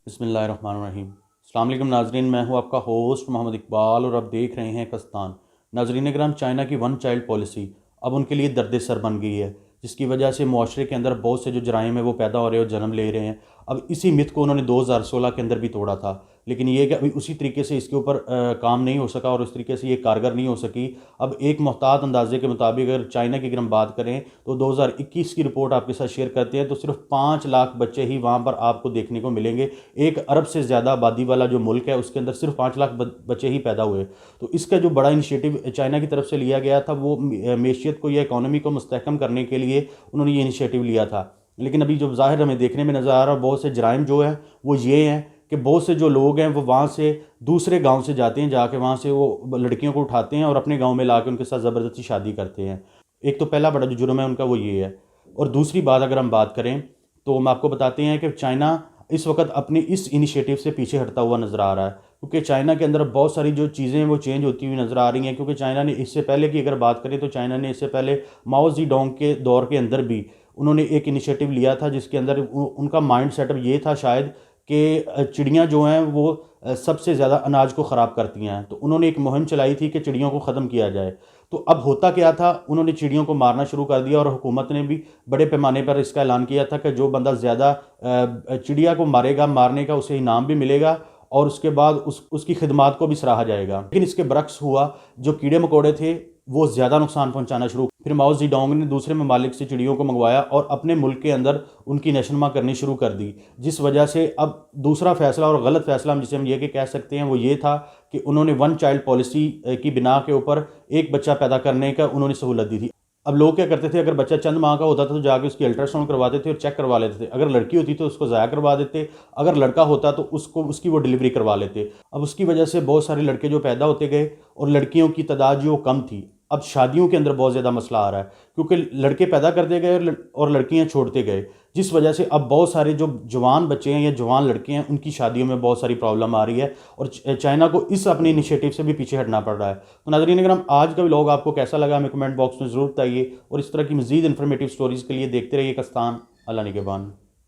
بسم اللہ الرحمن الرحیم۔ السلام علیکم ناظرین، میں ہوں آپ کا ہوسٹ محمد اقبال اور آپ دیکھ رہے ہیں کستان۔ ناظرین اکرام، چائنا کی ون چائلڈ پالیسی اب ان کے لیے درد سر بن گئی ہے، جس کی وجہ سے معاشرے کے اندر بہت سے جو جرائم ہیں وہ پیدا ہو رہے ہیں اور جنم لے رہے ہیں۔ اب اسی مت کو انہوں نے 2016 کے اندر بھی توڑا تھا، لیکن یہ کہ ابھی اسی طریقے سے اس کے اوپر کام نہیں ہو سکا اور اس طریقے سے یہ کارگر نہیں ہو سکی۔ اب ایک محتاط اندازے کے مطابق اگر چائنا کی ہم بات کریں تو 2021 کی رپورٹ آپ کے ساتھ شیئر کرتے ہیں تو صرف 5 لاکھ بچے ہی وہاں پر آپ کو دیکھنے کو ملیں گے۔ 1 ارب سے زیادہ آبادی والا جو ملک ہے اس کے اندر صرف 5 لاکھ بچے ہی پیدا ہوئے۔ تو اس کا جو بڑا انیشیٹو چائنا کی طرف سے لیا گیا تھا وہ معیشت کو یا اکانومی کو مستحکم کرنے کے لیے انہوں نے یہ انیشیٹو لیا تھا، لیکن ابھی جو ظاہر ہمیں دیکھنے میں نظر آ رہا ہے بہت سے جرائم جو ہیں وہ یہ ہیں کہ بہت سے جو لوگ ہیں وہ وہاں سے دوسرے گاؤں سے جاتے ہیں، جا کے وہاں سے وہ لڑکیوں کو اٹھاتے ہیں اور اپنے گاؤں میں لا کے ان کے ساتھ زبردستی شادی کرتے ہیں۔ ایک تو پہلا بڑا جو جرم ہے ان کا وہ یہ ہے۔ اور دوسری بات اگر ہم بات کریں تو ہم آپ کو بتاتے ہیں کہ چائنا اس وقت اپنی اس انیشیٹو سے پیچھے ہٹتا ہوا نظر آ رہا ہے، کیونکہ چائنا کے اندر بہت ساری جو چیزیں وہ چینج ہوتی ہوئی نظر آ رہی ہیں۔ کیونکہ چائنا نے اس سے پہلے کی اگر بات کریں تو چائنا نے اس سے پہلے ماؤ زی ڈونگ کے دور کے اندر بھی انہوں نے ایک انیشیٹو لیا تھا، جس کے اندر ان کا مائنڈ سیٹ اپ یہ تھا شاید کہ چڑیاں جو ہیں وہ سب سے زیادہ اناج کو خراب کرتی ہیں، تو انہوں نے ایک مہم چلائی تھی کہ چڑیوں کو ختم کیا جائے۔ تو اب ہوتا کیا تھا، انہوں نے چڑیوں کو مارنا شروع کر دیا اور حکومت نے بھی بڑے پیمانے پر اس کا اعلان کیا تھا کہ جو بندہ زیادہ چڑیا کو مارے گا، مارنے کا اسے انعام بھی ملے گا اور اس کے بعد اس کی خدمات کو بھی سراہا جائے گا۔ لیکن اس کے برعکس ہوا، جو کیڑے مکوڑے تھے وہ زیادہ نقصان پہنچانا شروع۔ پھر ماؤ زی ڈونگ نے دوسرے ممالک سے چڑیوں کو منگوایا اور اپنے ملک کے اندر ان کی نشو نما کرنی شروع کر دی، جس وجہ سے اب دوسرا فیصلہ اور غلط فیصلہ جسے ہم یہ کہہ سکتے ہیں وہ یہ تھا کہ انہوں نے ون چائلڈ پالیسی کی بنا کے اوپر ایک بچہ پیدا کرنے کا انہوں نے سہولت دی تھی۔ اب لوگ کیا کرتے تھے، اگر بچہ چند ماہ کا ہوتا تھا تو جا کے اس کی الٹرا ساؤنڈ کرواتے تھے اور چیک کروا لیتے تھے۔ اگر لڑکی ہوتی تو اس کو ضائع کروا دیتے، اگر لڑکا ہوتا تو اس کی وہ ڈلیوری کروا لیتے۔ اب اس کی وجہ سے بہت سارے لڑکے جو پیدا ہوتے گئے اور لڑکیوں کی تعداد جو کم تھی۔ اب شادیوں کے اندر بہت زیادہ مسئلہ آ رہا ہے، کیونکہ لڑکے پیدا کرتے گئے اور لڑکیاں چھوڑتے گئے، جس وجہ سے اب بہت سارے جو جوان بچے ہیں یا جوان لڑکے ہیں ان کی شادیوں میں بہت ساری پرابلم آ رہی ہے اور چائنا کو اس اپنے انیشیٹو سے بھی پیچھے ہٹنا پڑ رہا ہے۔ تو ناظرین اگر آج کا ولاگ آپ کو کیسا لگا ہمیں کمنٹ باکس میں ضرور بتائیے، اور اس طرح کی مزید انفارمیٹیو سٹوریز کے لیے دیکھتے رہیے کستان۔ اللہ نگہبان۔